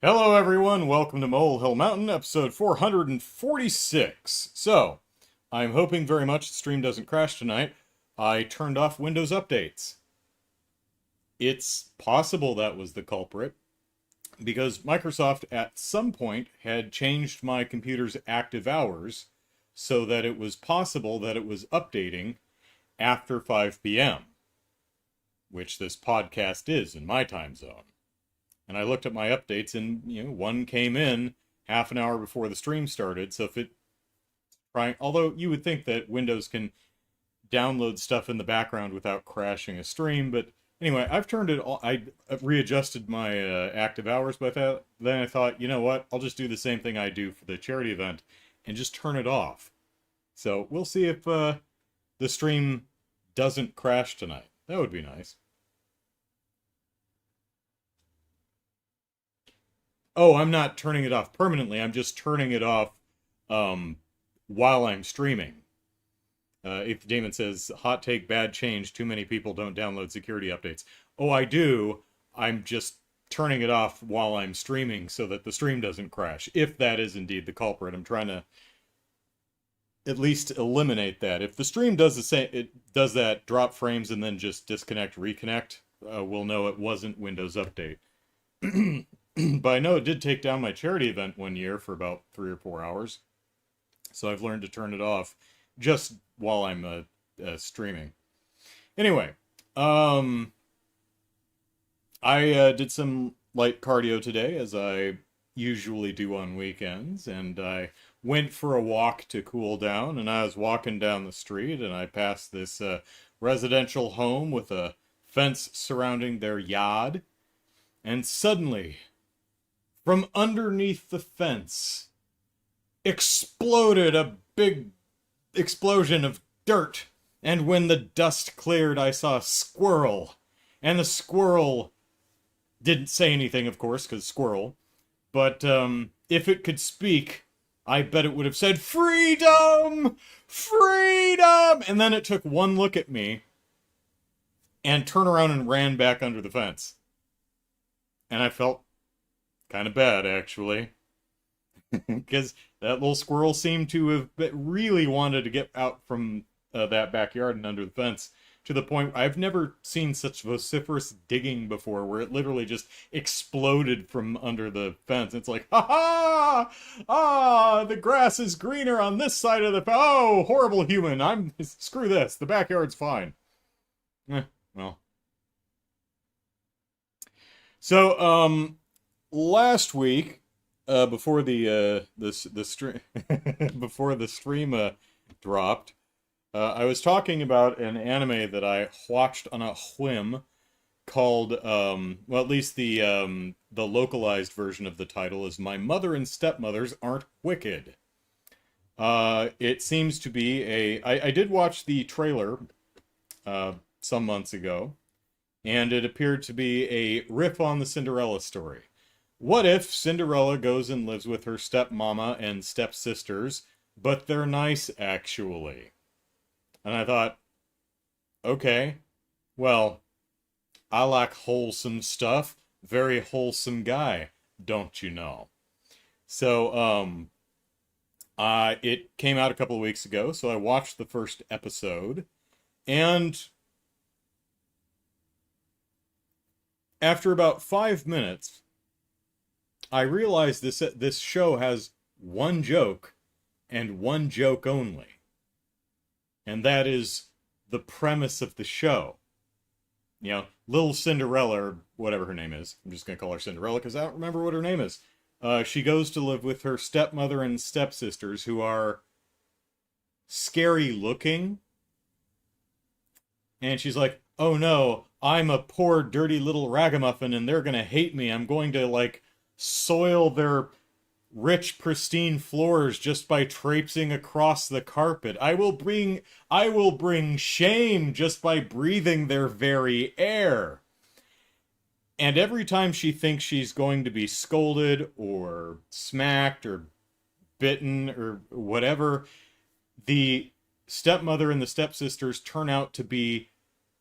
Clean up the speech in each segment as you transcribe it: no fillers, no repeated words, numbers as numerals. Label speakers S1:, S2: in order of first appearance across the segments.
S1: Hello, everyone. Welcome to Molehill Mountain, episode 446. So, I'm hoping very much the stream doesn't crash tonight. I turned off Windows updates. It's possible that was the culprit, because Microsoft at some point had changed my computer's active hours so that it was possible that it was updating after 5 p.m., which this podcast is in my time zone. And I looked at my updates, and one came in half an hour before the stream started. So if it although you would think that Windows can download stuff in the background without crashing a stream, but anyway, I've turned it all. I readjusted my active hours, but then I thought, you know what? I'll just do the same thing I do for the charity event and just turn it off. So we'll see if the stream doesn't crash tonight. That would be nice. Oh, I'm not turning it off permanently. I'm just turning it off while I'm streaming. If Damon says, hot take, bad change, too many people don't download security updates. Oh, I do. I'm just turning it off while I'm streaming so that the stream doesn't crash, if that is indeed the culprit. I'm trying to at least eliminate that. If the stream does the same, it does that, drop frames and then just disconnect, reconnect, we'll know it wasn't Windows Update. But I know it did take down my charity event one year for about 3 or 4 hours. So I've learned to turn it off just while I'm streaming. Anyway, I did some light cardio today, as I usually do on weekends, and I went for a walk to cool down, and I was walking down the street, and I passed this residential home with a fence surrounding their yard, and suddenly, from underneath the fence, exploded a big explosion of dirt. And when the dust cleared, I saw a squirrel. And the squirrel didn't say anything, of course, because squirrel. But if it could speak, I bet it would have said, "Freedom! Freedom!" And then it took one look at me and turned around and ran back under the fence. And I felt kind of bad, actually, because that little squirrel seemed to have really wanted to get out from that backyard and under the fence, to the point I've never seen such vociferous digging before, where it literally just exploded from under the fence. It's like, ha ha! Ah, the grass is greener on this side of the oh, horrible human! Screw this. The backyard's fine. Well. So, last week, before the stream before the stream dropped, I was talking about an anime that I watched on a whim called well, at least the localized version of the title is "My Mother and Stepmothers Aren't Wicked." It seems to be I did watch the trailer some months ago, and it appeared to be a riff on the Cinderella story. What if Cinderella goes and lives with her stepmama and stepsisters, but they're nice, actually? And I thought, okay, well, I like wholesome stuff. Very wholesome guy, don't you know? So, it came out a couple of weeks ago, so I watched the first episode, and after about 5 minutes, I realized this show has one joke, and one joke only. And that is the premise of the show. Little Cinderella, or whatever her name is. I'm just going to call her Cinderella because I don't remember what her name is. She goes to live with her stepmother and stepsisters, who are scary looking. And she's like, oh no, I'm a poor, dirty little ragamuffin, and they're going to hate me. I'm going to, soil their rich, pristine floors just by traipsing across the carpet. I will bring shame just by breathing their very air. And every time she thinks she's going to be scolded or smacked or bitten or whatever, the stepmother and the stepsisters turn out to be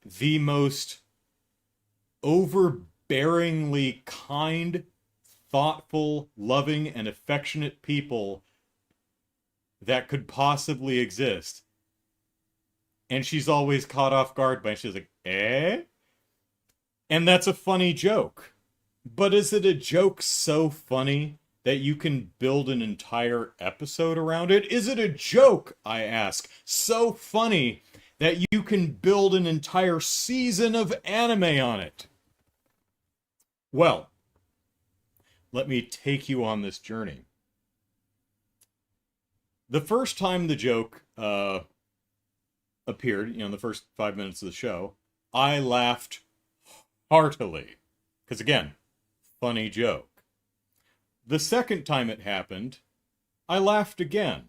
S1: the most overbearingly kind, thoughtful, loving, and affectionate people that could possibly exist. And she's always caught off guard by, she's like, eh? And that's a funny joke. But is it a joke so funny that you can build an entire episode around it? Is it a joke, I ask, so funny that you can build an entire season of anime on it? Well, let me take you on this journey. The first time the joke appeared, in the first 5 minutes of the show, I laughed heartily. Because again, funny joke. The second time it happened, I laughed again.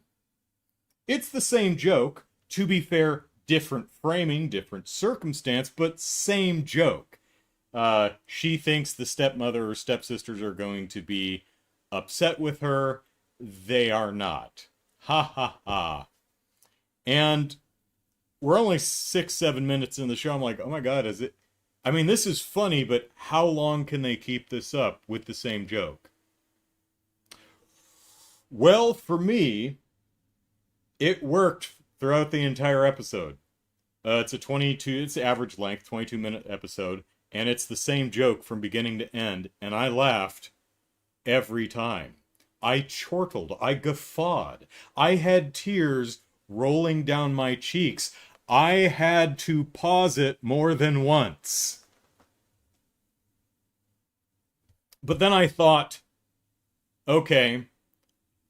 S1: It's the same joke, to be fair, different framing, different circumstance, but same joke. She thinks the stepmother or stepsisters are going to be upset with her. They are not. Ha ha ha. And we're only 6-7 minutes in the show. I'm like, oh my god, is it? I mean, this is funny, but how long can they keep this up with the same joke? Well, for me, it worked throughout the entire episode. It's average length, 22-minute episode, and it's the same joke from beginning to end, and I laughed every time. I chortled, I guffawed, I had tears rolling down my cheeks. I had to pause it more than once. But then I thought, okay,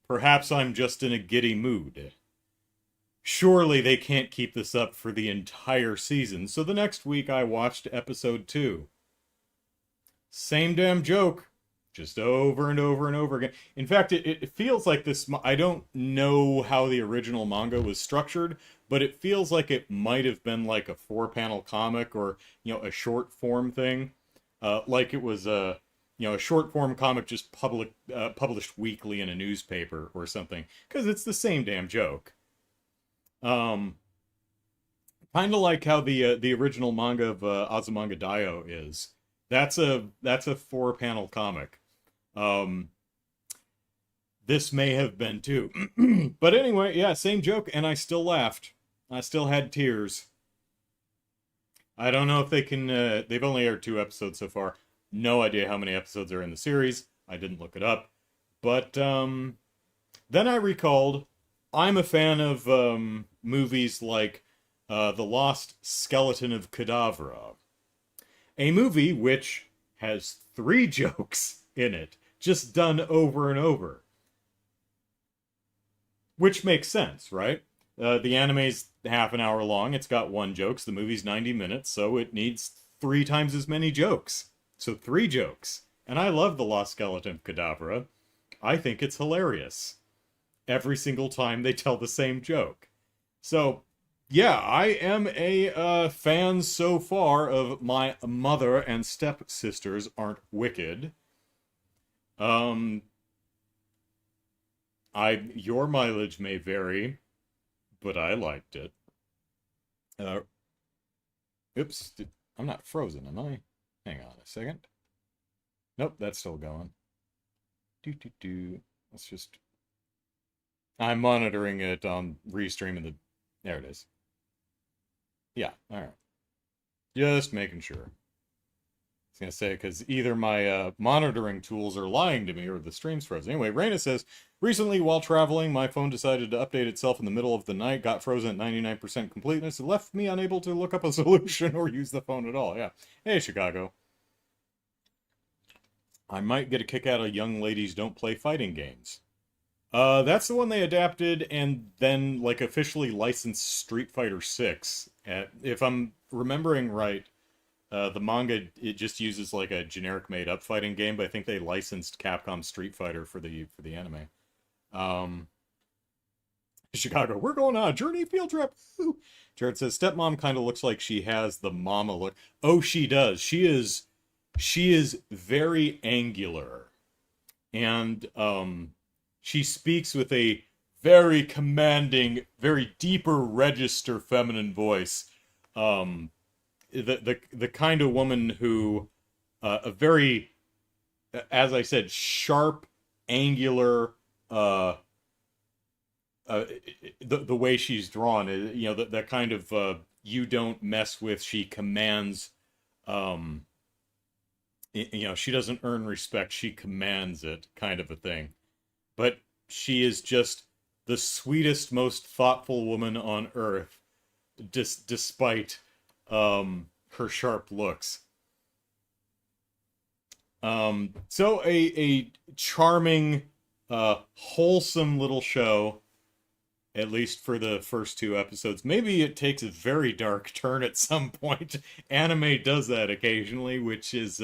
S1: perhaps I'm just in a giddy mood. Surely they can't keep this up for the entire season. So the next week I watched episode 2. Same damn joke, just over and over and over again. In fact, it feels like this, I don't know how the original manga was structured, but it feels like it might have been like a 4-panel comic or, a short form thing. Like it was a short form comic just published weekly in a newspaper or something. Because it's the same damn joke. Kind of like how the original manga of Azumanga Daioh is. That's a 4-panel comic. This may have been too. But anyway, yeah, same joke, and I still laughed. I still had tears. I don't know if they can, they've only aired 2 episodes so far. No idea how many episodes are in the series. I didn't look it up. But, then I recalled, I'm a fan of, movies like, The Lost Skeleton of Cadavra. A movie which has 3 jokes in it, just done over and over. Which makes sense, right? The anime's half an hour long, it's got 1 joke, the movie's 90 minutes, so it needs 3 times as many jokes. So 3 jokes. And I love The Lost Skeleton of Cadavra. I think it's hilarious. Every single time they tell the same joke. So, yeah, I am a fan so far of My Mother and Stepsisters Aren't Wicked. Your mileage may vary, but I liked it. Oops, I'm not frozen, am I? Hang on a second. Nope, that's still going. Let's just... I'm monitoring it on Restream and there it is. Yeah, alright. Just making sure. I was going to say, because either my monitoring tools are lying to me or the stream's frozen. Anyway, Raina says, recently while traveling, my phone decided to update itself in the middle of the night, got frozen at 99% completeness, and left me unable to look up a solution or use the phone at all. Yeah. Hey, Chicago. I might get a kick out of Young Ladies Don't Play Fighting Games. That's the one they adapted and then, like, officially licensed Street Fighter 6. If I'm remembering right, the manga, it just uses, like, a generic made-up fighting game, but I think they licensed Capcom Street Fighter for the anime. Chicago, we're going on a journey field trip! Woo! Jared says, stepmom kind of looks like she has the mama look. Oh, she does. She is very angular. And, she speaks with a very commanding, very deeper register feminine voice. The kind of woman who a very as I said, sharp, angular, uh, the way she's drawn, you know, that kind of you don't mess with. She commands, um, you know, she doesn't earn respect. She commands it, kind of a thing. But she is just the sweetest, most thoughtful woman on earth, despite her sharp looks. So a charming, wholesome little show, at least for the first two episodes. Maybe it takes a very dark turn at some point. Anime does that occasionally, which is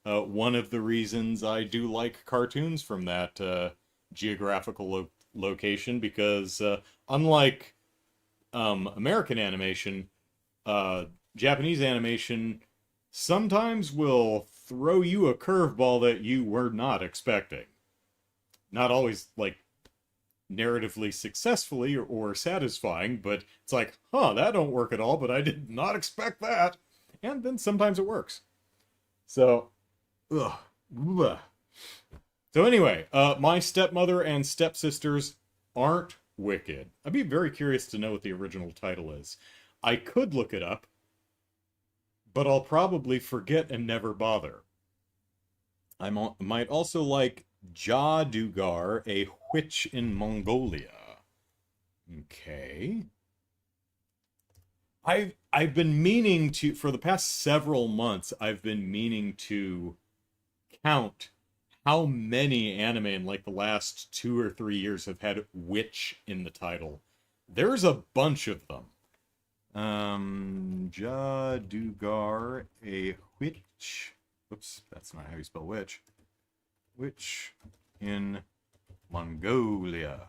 S1: one of the reasons I do like cartoons from that geographical location, because unlike American animation, Japanese animation sometimes will throw you a curveball that you were not expecting. Not always like narratively successfully or satisfying, but it's like, huh, that don't work at all, but I did not expect that. And then sometimes it works. So, ugh. Ugh. So anyway, My Stepmother and Stepsisters aren't wicked. I'd be very curious to know what the original title is. I could look it up, but I'll probably forget and never bother. Might also like Jadugar, a witch in Mongolia. Okay. I've been meaning to, for the past several months, I've been meaning to count how many anime in like the last 2 or 3 years have had witch in the title. There's a bunch of them. Jadugar, a witch. Oops, that's not how you spell witch. Witch in Mongolia.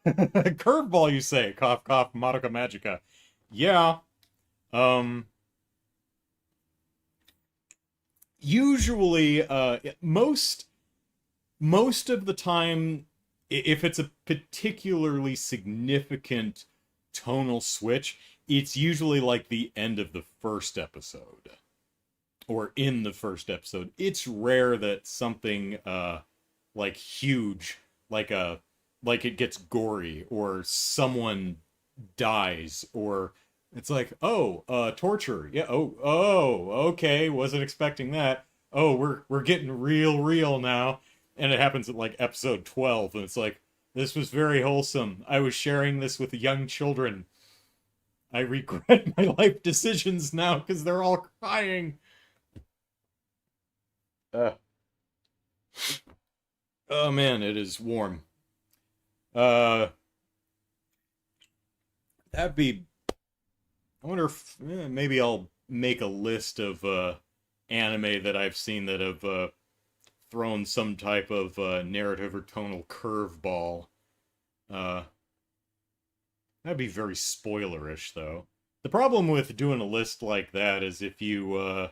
S1: Curveball, you say? Cough, cough, Madoka Magica. Yeah. Usually, most of the time, if it's a particularly significant tonal switch, it's usually like the end of the first episode. Or in the first episode. It's rare that something like huge, like it gets gory, or someone dies, or it's like, oh, torture. Yeah, oh, okay, wasn't expecting that. Oh, we're getting real now. And it happens at like episode 12, and it's like, this was very wholesome. I was sharing this with young children. I regret my life decisions now because they're all crying. Uh, oh man, it is warm. Uh, that'd be. I wonder if maybe I'll make a list of anime that I've seen that have thrown some type of narrative or tonal curveball. Uh, that'd be very spoilerish, though. The problem with doing a list like that is if you,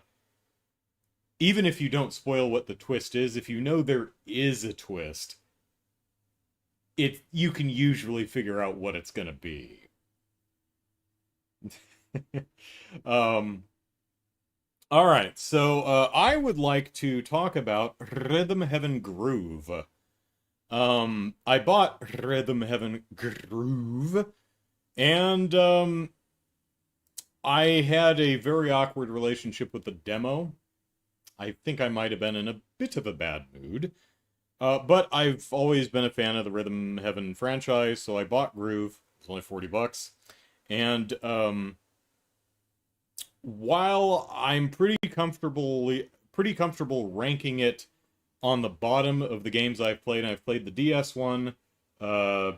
S1: even if you don't spoil what the twist is, if you know there is a twist, you can usually figure out what it's gonna be. um, all right, so I would like to talk about Rhythm Heaven Groove. I bought Rhythm Heaven Groove, and I had a very awkward relationship with the demo. I think I might have been in a bit of a bad mood. But I've always been a fan of the Rhythm Heaven franchise, so I bought Groove. It's only $40. And while I'm pretty comfortable ranking it on the bottom of the games I've played, and I've played the DS one, the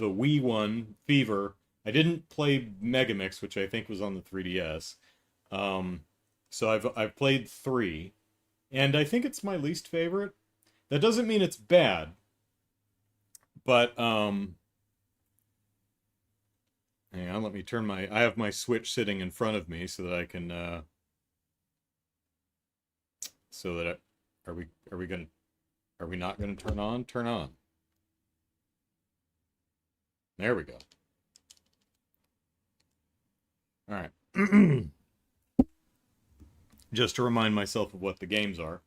S1: Wii one, Fever. I didn't play Megamix, which I think was on the 3DS. So I've played 3, and I think it's my least favorite. That doesn't mean it's bad, but hang on, let me turn I have my Switch sitting in front of me so that I can so that are we not gonna turn on? There we go. All right. just to remind myself of what the games are.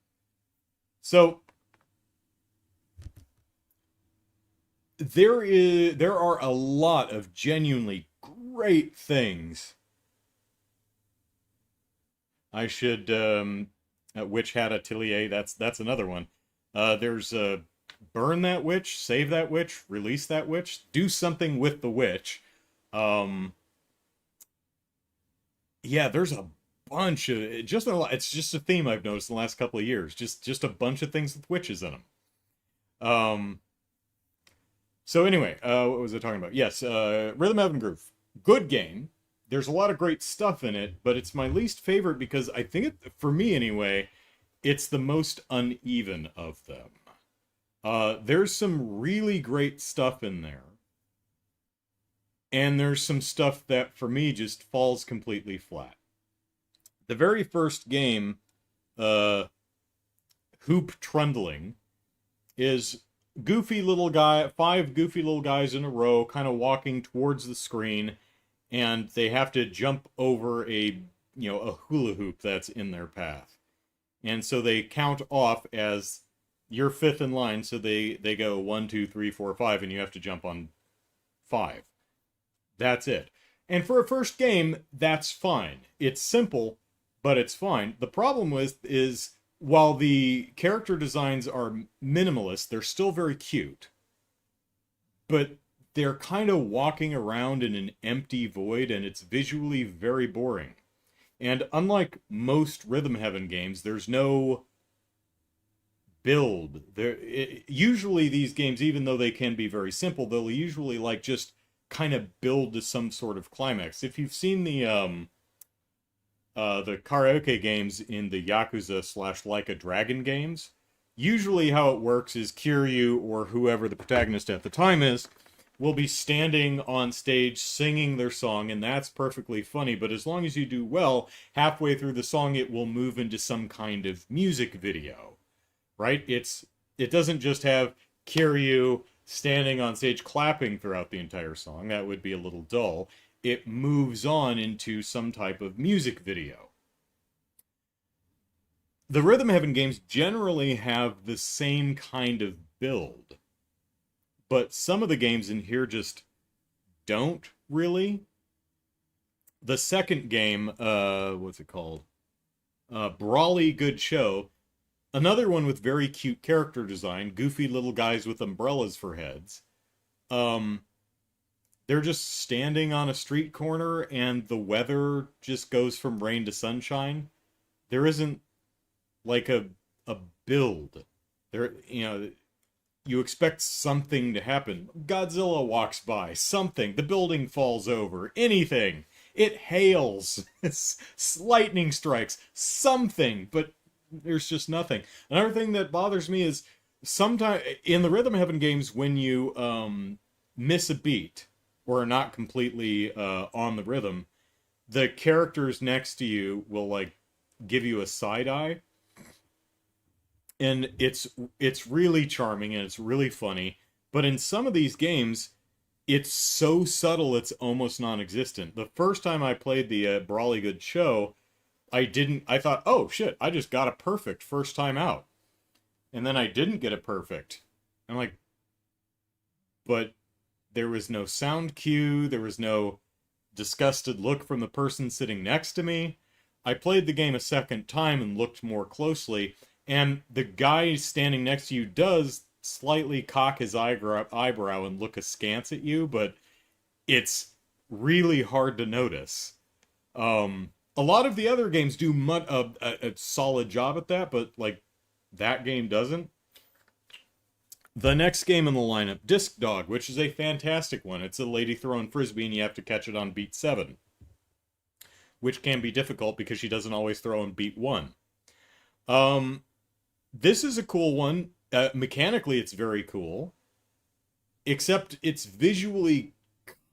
S1: So there are a lot of genuinely great things. I should Witch Hat Atelier. That's another one. There's burn that witch, save that witch, release that witch, do something with the witch. Um, yeah, there's a bunch of just a lot. It's just a theme I've noticed in the last couple of years. Just a bunch of things with witches in them. Um, so anyway, what was I talking about? Yes, Rhythm Heaven Groove, good game. There's a lot of great stuff in it, but it's my least favorite because I think for me anyway, it's the most uneven of them. There's some really great stuff in there, and there's some stuff that for me just falls completely flat. The very first game, uh, Hoop Trundling, is goofy little guy, five goofy little guys in a row, kind of walking towards the screen, and they have to jump over a hula hoop that's in their path. And so they count off as you're fifth in line, so they go 1, 2, 3, 4, 5, and you have to jump on five. That's it. And for a first game, that's fine. It's simple, but it's fine. The problem is while the character designs are minimalist, they're still very cute. But they're kind of walking around in an empty void, and it's visually very boring. And unlike most Rhythm Heaven games, there's no build. Usually these games, even though they can be very simple, they'll usually like just kind of build to some sort of climax. If you've seen the karaoke games in the Yakuza slash Like a Dragon games, usually how it works is Kiryu or whoever the protagonist at the time is will be standing on stage singing their song, and that's perfectly funny. But as long as you do well, halfway through the song, it will move into some kind of music video, right? It doesn't just have Kiryu standing on stage clapping throughout the entire song. That would be a little dull. It moves on into some type of music video. The Rhythm Heaven games generally have the same kind of build, but some of the games in here just don't really. The second game, what's it called? Brawly Good Show. Another one with very cute character design, goofy little guys with umbrellas for heads. They're just standing on a street corner and the weather just goes from rain to sunshine. There isn't like a build. You expect something to happen. Godzilla walks by, something, the building falls over, anything. It hails, lightning strikes, something, but there's just nothing. Another thing that bothers me is sometimes in the Rhythm Heaven games, when you miss a beat or are not completely on the rhythm, the characters next to you will like give you a side eye, and it's really charming and it's really funny. But in some of these games, it's so subtle it's almost non-existent. The first time I played the Brawly Good Show, I thought, oh shit, I just got a perfect first time out. And then I didn't get a perfect. I'm like, but there was no sound cue, there was no disgusted look from the person sitting next to me. I played the game a second time and looked more closely, and the guy standing next to you does slightly cock his eyebrow and look askance at you, but it's really hard to notice. A lot of the other games do a solid job at that, but like that game doesn't. The next game in the lineup, Disc Dog, which is a fantastic one. It's a lady throwing frisbee and you have to catch it on beat 7, which can be difficult because she doesn't always throw on beat 1. This is a cool one. Mechanically, it's very cool, except it's visually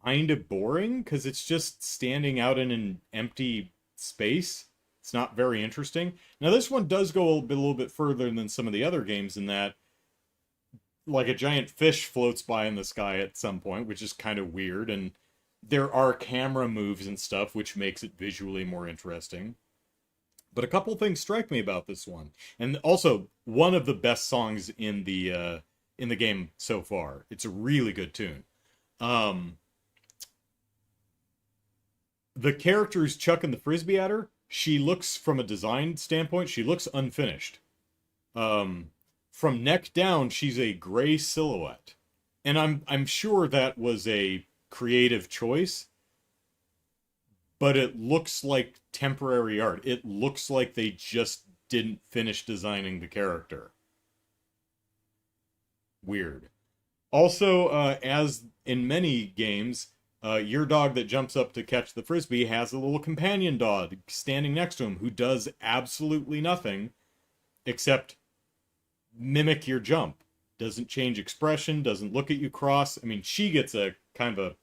S1: kind of boring because it's just standing out in an empty space. It's not very interesting. Now, this one does go a little bit further than some of the other games in that, like, a giant fish floats by in the sky at some point, which is kind of weird, and there are camera moves and stuff, which makes it visually more interesting. But a couple things strike me about this one, and also one of the best songs in the game so far. It's a really good tune. Um, the character's chucking the frisbee at her. She looks, from a design standpoint, she looks unfinished. Um, from neck down, she's a gray silhouette, and I'm sure that was a creative choice, but it looks like temporary art. It looks like they just didn't finish designing the character. Weird. Also, as in many games, your dog that jumps up to catch the frisbee has a little companion dog standing next to him who does absolutely nothing except mimic your jump. Doesn't change expression, doesn't look at you cross. I mean, she gets a kind of a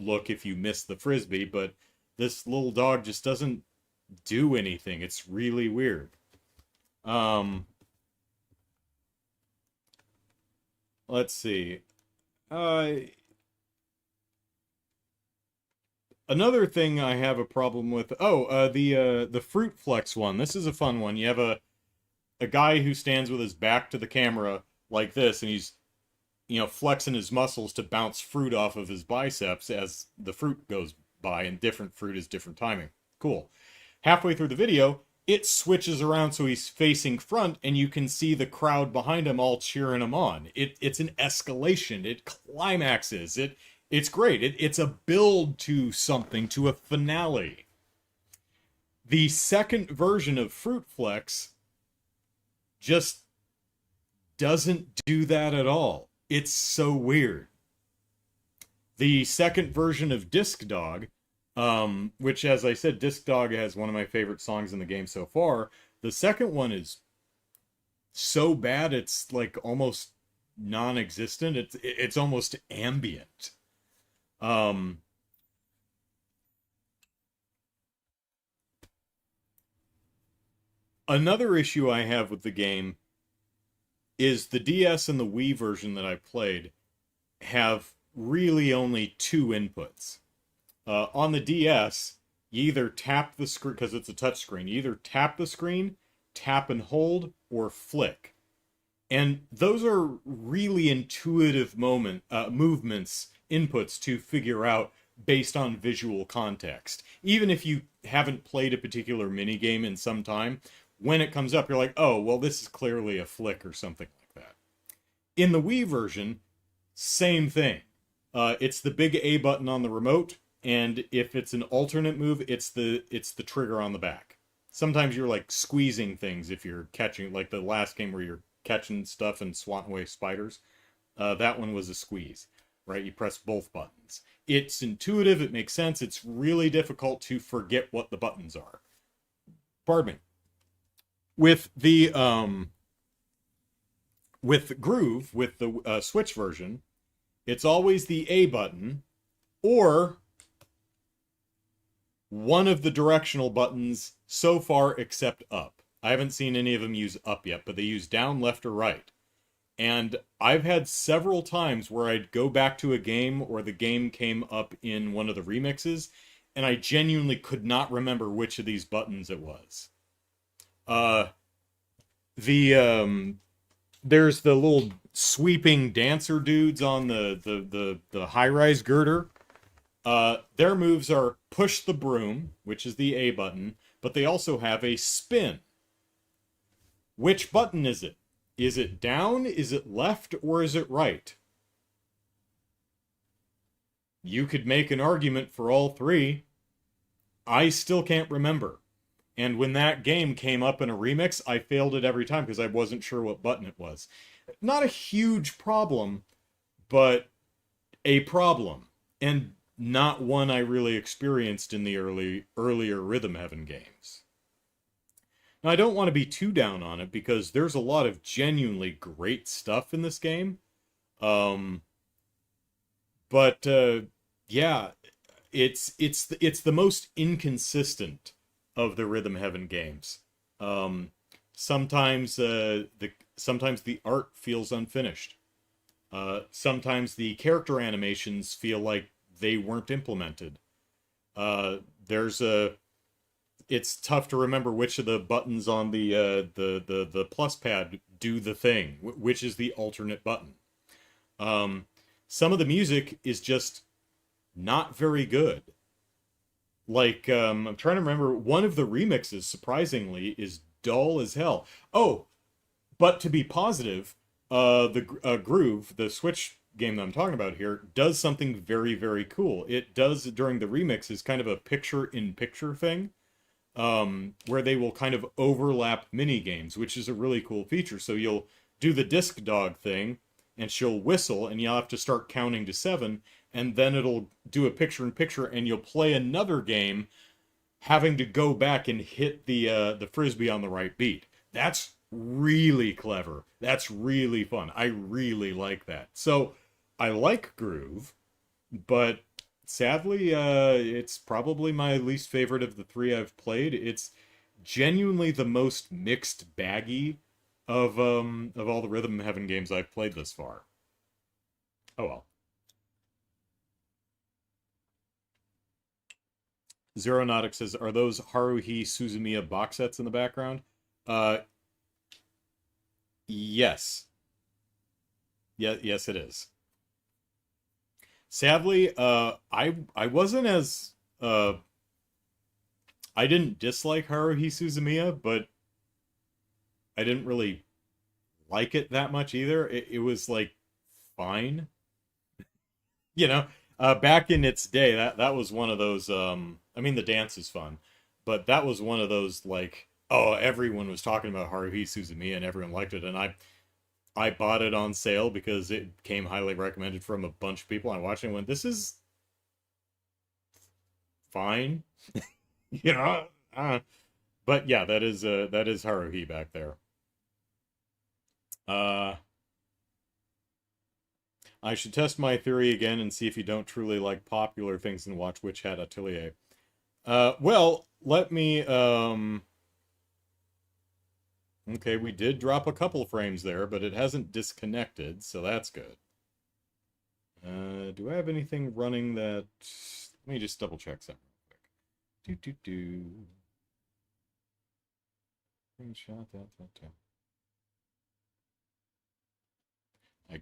S1: look if you miss the frisbee, but this little dog just doesn't do anything. It's really weird. Um, let's see. Uh, Another thing I have a problem with. Oh, the fruit flex one. This is a fun one. You have a guy who stands with his back to the camera like this, and he's flexing his muscles to bounce fruit off of his biceps as the fruit goes by, and different fruit is different timing. Cool. Halfway through the video, it switches around so he's facing front, and you can see the crowd behind him all cheering him on. It's an escalation. It climaxes. It's great. It's a build to something, to a finale. The second version of Fruit Flex just doesn't do that at all. It's so weird. The second version of Disc Dog, which, as I said, Disc Dog has one of my favorite songs in the game so far. The second one is so bad it's like almost non-existent. It's almost ambient. Um, Another issue I have with the game is the DS and the Wii version that I played have really only two inputs. On the DS, you either tap the screen, because it's a touchscreen, you either tap the screen, tap and hold, or flick. And those are really intuitive movements, inputs to figure out based on visual context. Even if you haven't played a particular minigame in some time, when it comes up, you're like, oh, well, this is clearly a flick or something like that. In the Wii version, same thing. It's the big A button on the remote, and if it's an alternate move, it's the trigger on the back. Sometimes you're like squeezing things if you're catching, like the last game where you're catching stuff and swatting away spiders. That one was a squeeze, right? You press both buttons. It's intuitive, it makes sense. It's really difficult to forget what the buttons are. Pardon me. With the Groove, with the Switch version, it's always the A button or one of the directional buttons so far except up. I haven't seen any of them use up yet, but they use down, left, or right. And I've had several times where I'd go back to a game or the game came up in one of the remixes, and I genuinely could not remember which of these buttons it was. The There's the little sweeping dancer dudes on the high-rise girder. Their moves are push the broom, which is the A button, but they also have a spin. Which button is it? Is it down, is it left, or is it right? You could make an argument for all three. I still can't remember. And when that game came up in a remix, I failed it every time because I wasn't sure what button it was. Not a huge problem, but a problem. And not one I really experienced in the earlier Rhythm Heaven games. Now, I don't want to be too down on it because there's a lot of genuinely great stuff in this game. Um, but yeah, it's the most inconsistent of the Rhythm Heaven games. Um, sometimes the art feels unfinished. Sometimes the character animations feel like they weren't implemented. There's it's tough to remember which of the buttons on the plus pad do the thing, which is the alternate button. Um, some of the music is just not very good. Like, I'm trying to remember, one of the remixes, surprisingly, is dull as hell. Oh, but to be positive, the Groove, the Switch game that I'm talking about here, does something very, very cool. It does, during the remix, is kind of a picture-in-picture thing, where they will kind of overlap mini games, which is a really cool feature. So you'll do the disc dog thing, and she'll whistle, and you'll have to start counting to 7, and then it'll do a picture-in-picture, and you'll play another game, having to go back and hit the frisbee on the right beat. That's really clever. That's really fun. I really like that. So I like Groove, but sadly, it's probably my least favorite of the three I've played. It's genuinely the most mixed baggy of all the Rhythm Heaven games I've played this far. Oh well. Zeronautics says, "Are those Haruhi Suzumiya box sets in the background?" Uh, yes. Yeah, yes, it is. Sadly, I wasn't as I didn't dislike Haruhi Suzumiya, but I didn't really like it that much either. It was like fine, you know. Back in its day, that was one of those. I mean, the dance is fun, but that was one of those like, oh, everyone was talking about Haruhi Suzumiya and everyone liked it, and I bought it on sale because it came highly recommended from a bunch of people. I watched it and went, this is fine, you know. But yeah, that is Haruhi back there. Uh, I should test my theory again and see if you don't truly like popular things and watch Witch Hat Atelier. Well, let me, okay, we did drop a couple frames there, but it hasn't disconnected, so that's good. Do I have anything running that... Let me just double check something real quick. Screenshot that. I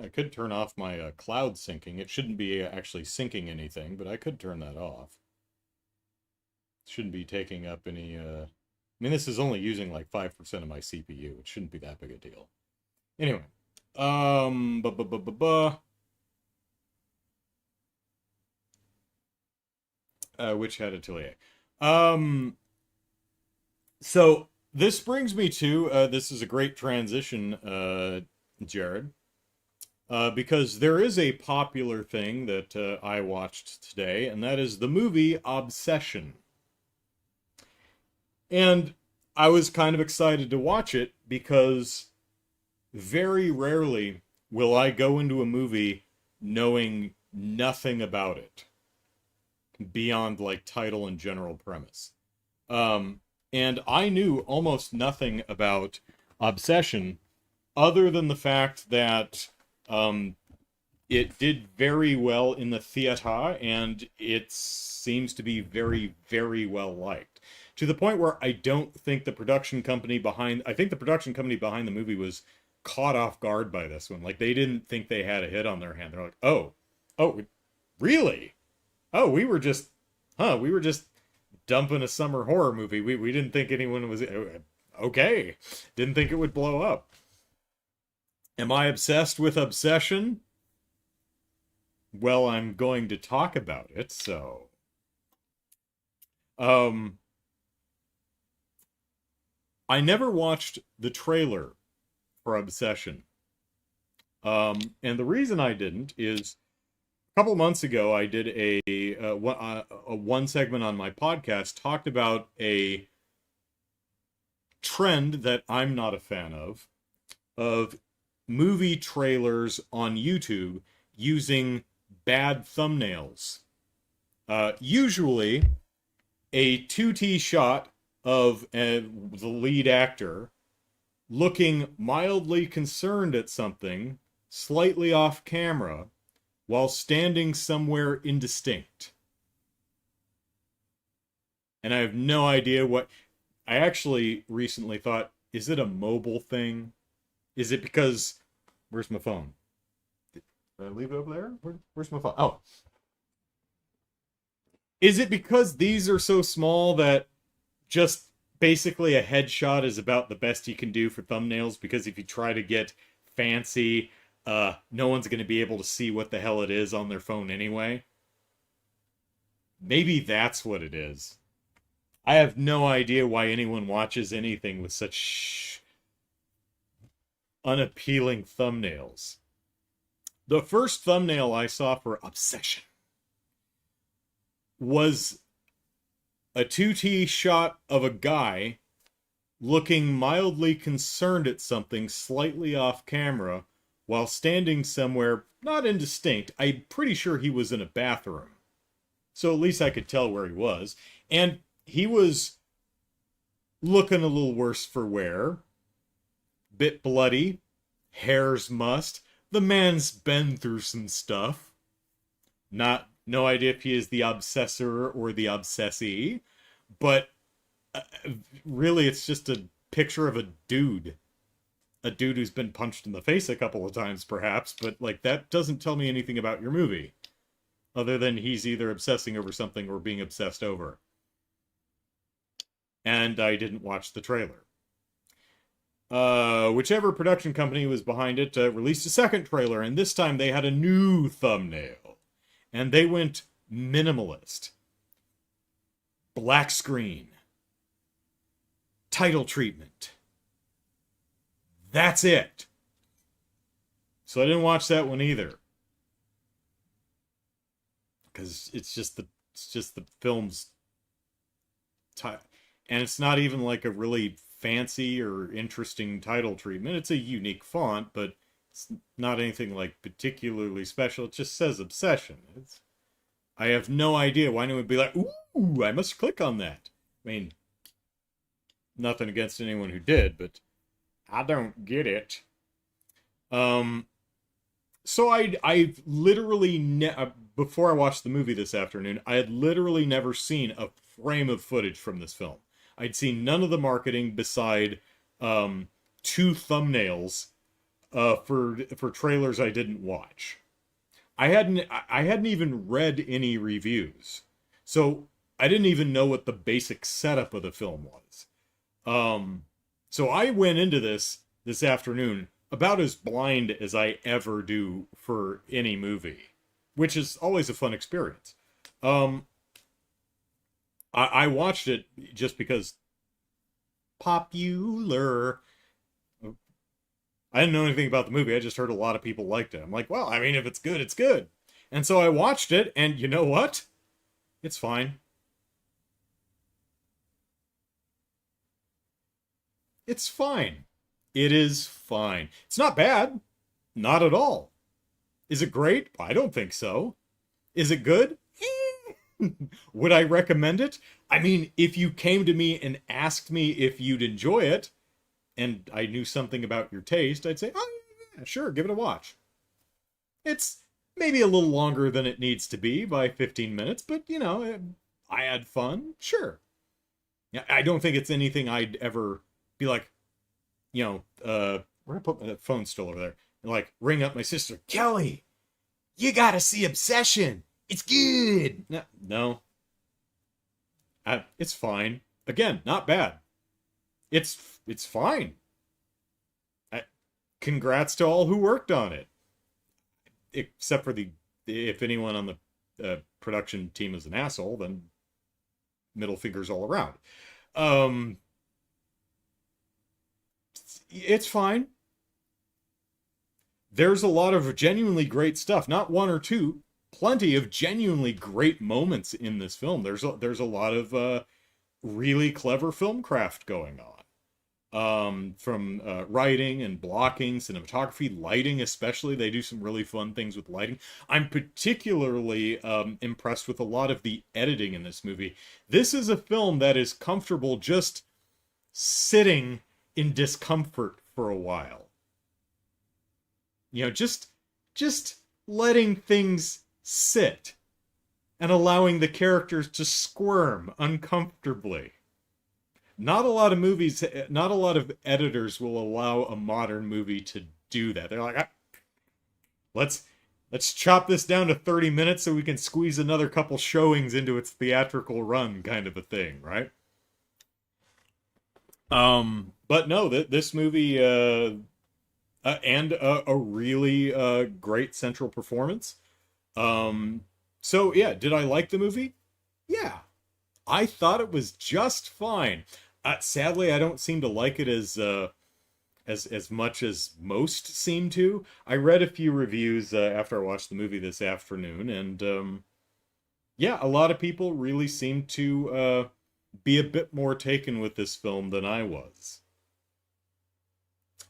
S1: could turn off my cloud syncing. It shouldn't be actually syncing anything, but I could turn that off. Shouldn't be taking up any I mean, this is only using like 5% of my CPU. It shouldn't be that big a deal. Anyway, bu bu bu bu bu. Witch Hat Atelier. So this brings me to this is a great transition, Jared, because there is a popular thing that I watched today, and that is the movie Obsession. And I was kind of excited to watch it because very rarely will I go into a movie knowing nothing about it beyond like title and general premise. And I knew almost nothing about Obsession other than the fact that it did very well in the theater and it seems to be very, very well liked. To the point where I don't think the production company behind, I think the production company behind the movie was caught off guard by this one. Like they didn't think they had a hit on their hand. They're like, oh, really? Oh, we were just dumping a summer horror movie. We didn't think anyone was okay. Didn't think it would blow up. Am I obsessed with Obsession? Well, I'm going to talk about it, so um I never watched the trailer for Obsession. And the reason I didn't is a couple months ago I did a one segment on my podcast talked about a trend that I'm not a fan of movie trailers on YouTube using bad thumbnails. Usually a 2T shot of the lead actor looking mildly concerned at something, slightly off camera, while standing somewhere indistinct. and I have no idea what. I actually recently thought, is it a mobile thing? Is it because where's my phone? Did I leave it over there? Where's my phone? Oh, is it because these are so small that just basically a headshot is about the best you can do for thumbnails? Because if you try to get fancy, no one's going to be able to see what the hell it is on their phone anyway. Maybe that's what it is. I have no idea why anyone watches anything with such unappealing thumbnails. The first thumbnail I saw for Obsession was a 2T shot of a guy looking mildly concerned at something slightly off camera while standing somewhere not indistinct. I'm pretty sure he was in a bathroom. So at least I could tell where he was. And he was looking a little worse for wear. Bit bloody. Hair's mussed. The man's been through some stuff. No idea if he is the obsessor or the obsessee. But really, it's just a picture of a dude. A dude who's been punched in the face a couple of times, perhaps. But, like, that doesn't tell me anything about your movie. Other than he's either obsessing over something or being obsessed over. And I didn't watch the trailer. Whichever production company was behind it released a second trailer, and this time they had a new thumbnail. And they went minimalist. Black screen. Title treatment. That's it. So I didn't watch that one either. Because it's just the film's and it's not even like a really fancy or interesting title treatment. It's a unique font, but it's not anything like particularly special. It just says Obsession. I have no idea why anyone would be like, ooh, I must click on that. I mean, nothing against anyone who did, but I don't get it. So I've literally before I watched the movie this afternoon, I had literally never seen a frame of footage from this film. I'd seen none of the marketing beside two thumbnails for trailers I didn't watch. I hadn't even read any reviews, so I didn't even know what the basic setup of the film was. So I went into this afternoon about as blind as I ever do for any movie, which is always a fun experience. I watched it just because popular. I didn't know anything about the movie. I just heard a lot of people liked it. I'm like, well, I mean, if it's good, it's good. And so I watched it, and you know what? It's fine. It's fine. It is fine. It's not bad. Not at all. Is it great? I don't think so. Is it good? Would I recommend it? I mean, if you came to me and asked me if you'd enjoy it, and I knew something about your taste, I'd say, oh, yeah, sure, give it a watch. It's maybe a little longer than it needs to be by 15 minutes, but, you know, I had fun. Sure. Yeah, I don't think it's anything I'd ever be like, you know, where I put my phone still over there, and like ring up my sister, Kelly, you gotta see Obsession. It's good. No. It's fine. Again, not bad. It's fine. Congrats to all who worked on it, except for if anyone on the production team is an asshole, then middle fingers all around. It's fine. There's a lot of genuinely great stuff, not one or two, plenty of genuinely great moments in this film. There's a lot of really clever film craft going on. From writing and blocking, cinematography, lighting especially. They do some really fun things with lighting. I'm particularly impressed with a lot of the editing in this movie. This is a film that is comfortable just sitting in discomfort for a while. You know, just letting things sit. and allowing the characters to squirm uncomfortably. Not a lot of movies, not a lot of editors will allow a modern movie to do that. They're like, "Ah, let's let's chop this down to 30 minutes so we can squeeze another couple showings into its theatrical run," kind of a thing, right? But no, this movie and a really great central performance. Um, so yeah, did I like the movie? Yeah, I thought it was just fine. Sadly, I don't seem to like it as much as most seem to. I read a few reviews after I watched the movie this afternoon, and yeah, a lot of people really seem to be a bit more taken with this film than I was.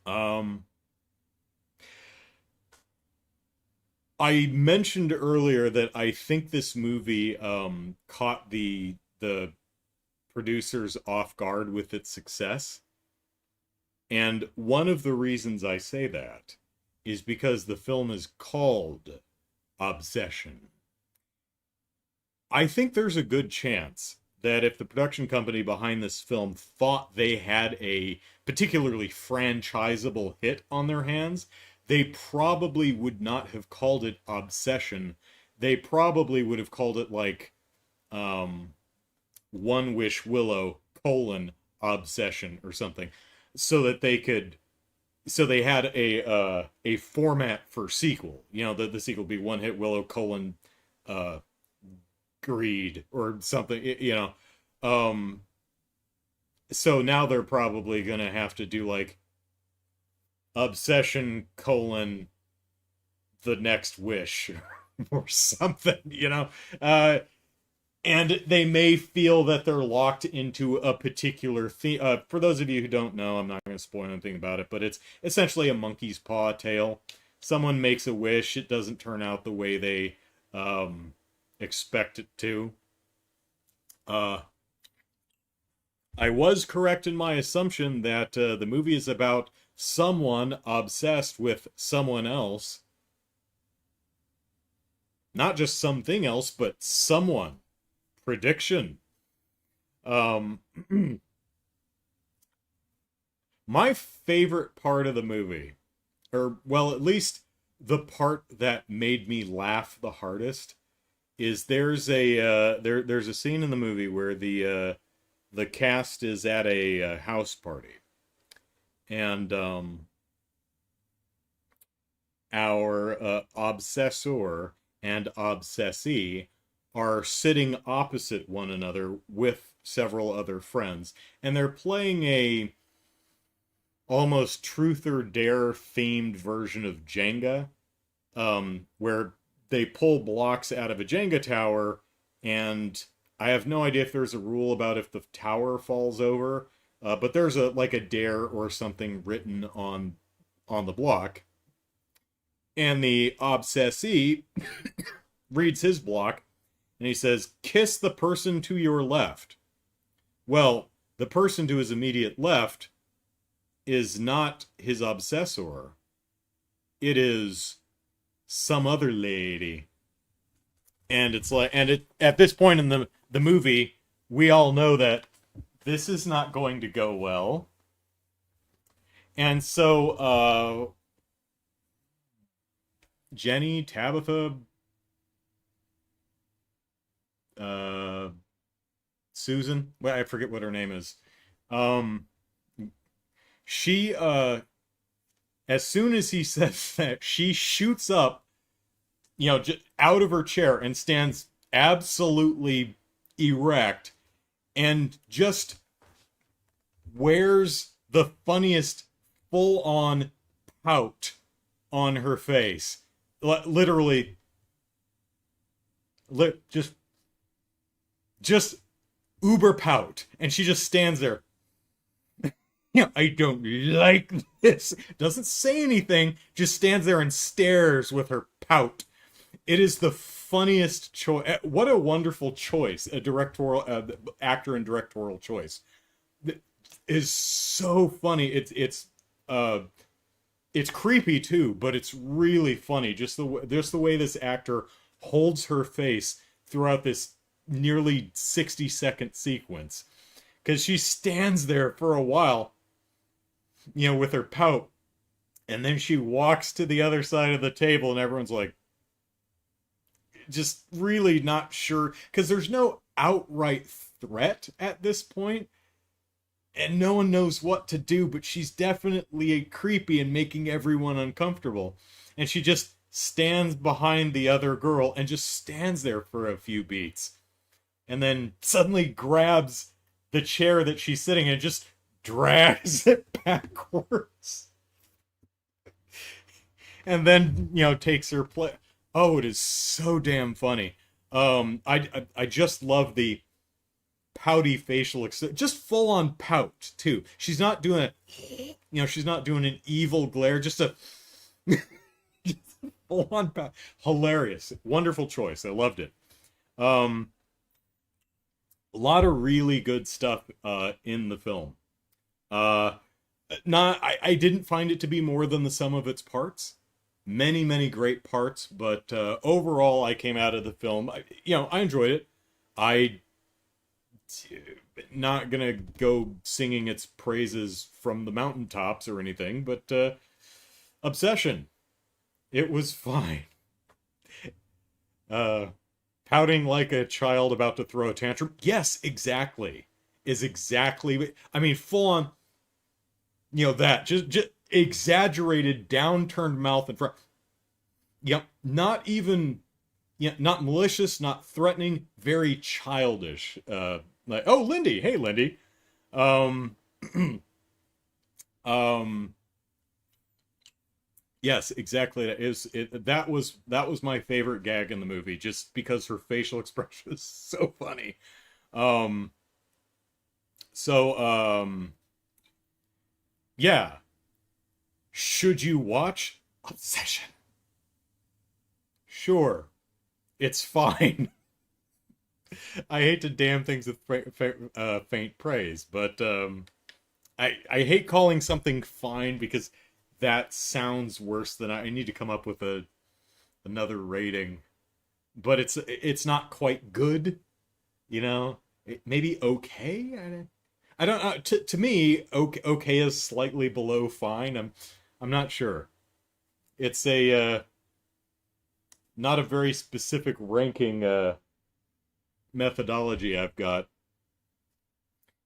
S1: Um, I mentioned earlier that I think this movie caught the producers off guard with its success. And one of the reasons I say that is because the film is called Obsession. I think there's a good chance that if the production company behind this film thought they had a particularly franchisable hit on their hands, they probably would not have called it Obsession. They probably would have called it like um, One Wish Willow colon Obsession or something, so that they could so they had a format for sequel. You know, the sequel would be One Hit Willow colon uh Greed or something, you know. Um so now they're probably gonna have to do like Obsession colon The Next Wish or something, you know. And they may feel that they're locked into a particular theme. For those of you who don't know, I'm not going to spoil anything about it, but it's essentially a monkey's paw tale. Someone makes a wish, it doesn't turn out the way they expect it to. Uh, I was correct in my assumption that the movie is about someone obsessed with someone else. Not just something else, but someone. Prediction. Um, my favorite part of the movie, or well, at least the part that made me laugh the hardest, is there's a scene in the movie where the cast is at a house party, and our obsessor and obsessee are sitting opposite one another with several other friends, and they're playing a almost truth or dare themed version of Jenga, where they pull blocks out of a Jenga tower, and I have no idea if there's a rule about if the tower falls over, but there's a like a dare or something written on the block, and the obsessee reads his block, and he says, "Kiss the person to your left." Well, the person to his immediate left is not his obsessor. It is some other lady. And it's like, and it at this point in the movie, we all know that this is not going to go well. And so Jenny, Tabitha, uh Susan, well, I forget what her name is. Um she as soon as he says that, she shoots up, you know, just out of her chair and stands absolutely erect and just wears the funniest full on pout on her face. Literally just uber pout, and she just stands there. Yeah, I don't like this. Doesn't say anything, just stands there and stares with her pout. It is the funniest choice. What a wonderful choice, a directorial actor and directorial choice. It is so funny. It's creepy too, but it's really funny. Just the way this actor holds her face throughout this nearly 60-second sequence, because she stands there for a while, with her pout, and then she walks to the other side of the table, and everyone's like, just really not sure, because there's no outright threat at this point, and no one knows what to do, but she's definitely creepy and making everyone uncomfortable. And she just stands behind the other girl and just stands there for a few beats. And then suddenly grabs the chair that she's sitting in and just drags it backwards. And then, takes her place. Oh, it is so damn funny. I just love the pouty facial just full on pout too. She's not doing she's not doing an evil glare, just a full on pout. Hilarious, wonderful choice. I loved it. A lot of really good stuff in the film. I didn't find it to be more than the sum of its parts. Many great parts, but overall I came out of the film, I enjoyed it. I not gonna go singing its praises from the mountaintops or anything, but Obsession, it was fine. Pouting like a child about to throw a tantrum, yes, exactly, is exactly, I mean, full on, that just exaggerated downturned mouth in front, not even, not malicious, not threatening, very childish. Like, oh, Lindy, hey, Lindy. Yes, exactly. That was my favorite gag in the movie, just because her facial expression is so funny. Um, so, yeah. Should you watch Obsession? Sure, it's fine. I hate to damn things with faint praise, but I hate calling something fine, because that sounds worse than I need to come up with another rating. But it's not quite good, maybe okay. I don't know. To me, okay is slightly below fine. I'm not sure. It's a not a very specific ranking methodology I've got.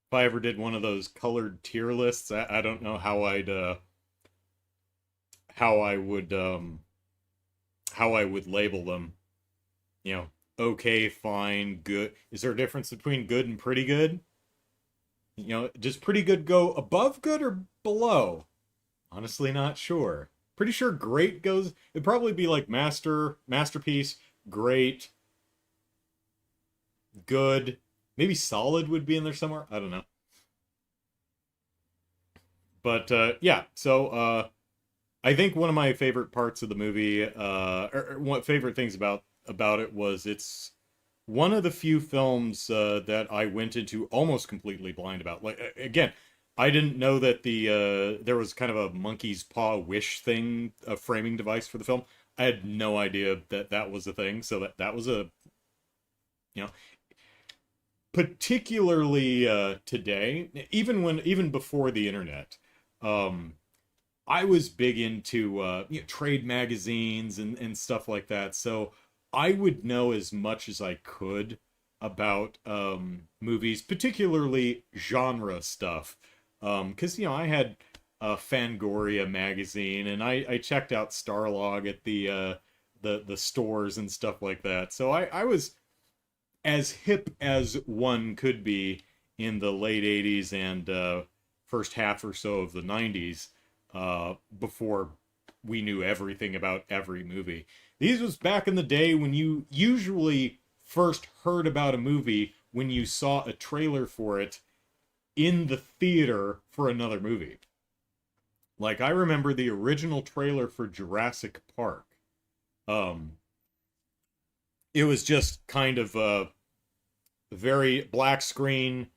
S1: If I ever did one of those colored tier lists, I don't know how how I would label them. Okay, fine, good. Is there a difference between good and pretty good? Does pretty good go above good or below? Honestly, not sure. Pretty sure great goes, it'd probably be like masterpiece, great, good, maybe solid would be in there somewhere. I don't know. But yeah, so I think one of my favorite parts of the movie, or one favorite things about it, was it's one of the few films that I went into almost completely blind about. Like, again, I didn't know that there was kind of a monkey's paw wish thing, a framing device for the film. I had no idea that was a thing. So that was a, you know, particularly today, even before the internet, um, I was big into trade magazines and stuff like that. So I would know as much as I could about movies, particularly genre stuff. Because I had Fangoria magazine, and I checked out Starlog at the stores and stuff like that. So I was as hip as one could be in the late 80s and first half or so of the 90s, before we knew everything about every movie. These was back in the day when you usually first heard about a movie when you saw a trailer for it in the theater for another movie. Like, I remember the original trailer for Jurassic Park. Um, it was just kind of a very black screen,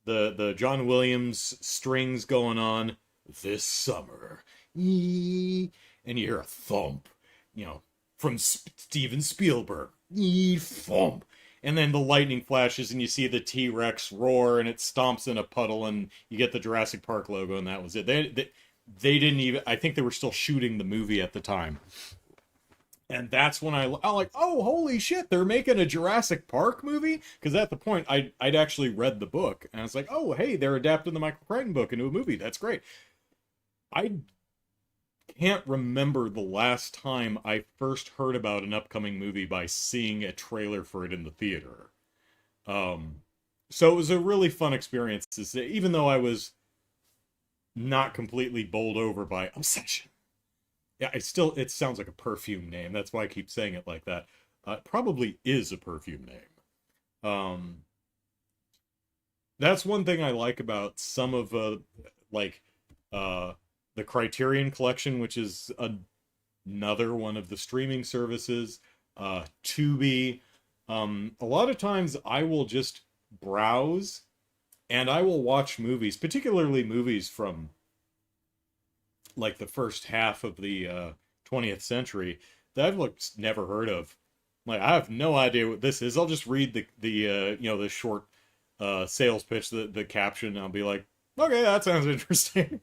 S1: the John Williams strings going on this summer, and you hear a thump, from Steven Spielberg, thump, and then the lightning flashes and you see the T-Rex roar and it stomps in a puddle and you get the Jurassic Park logo and that was it. They didn't even, I think they were still shooting the movie at the time. And that's when I'm like, oh, holy shit, they're making a Jurassic Park movie? Because at the point, I'd actually read the book, and I was like, oh, hey, they're adapting the Michael Crichton book into a movie. That's great. I can't remember the last time I first heard about an upcoming movie by seeing a trailer for it in the theater. Um, so it was a really fun experience to see, even though I was not completely bowled over by Obsession. Yeah, it sounds like a perfume name. That's why I keep saying it like that. It probably is a perfume name. Um, that's one thing I like about some of like uh the Criterion Collection, which is another one of the streaming services. Tubi. A lot of times I will just browse and I will watch movies, particularly movies from like the first half of the 20th century that I've never heard of. Like I have no idea what this is. I'll just read the the short sales pitch, the caption, and I'll be like, okay, that sounds interesting.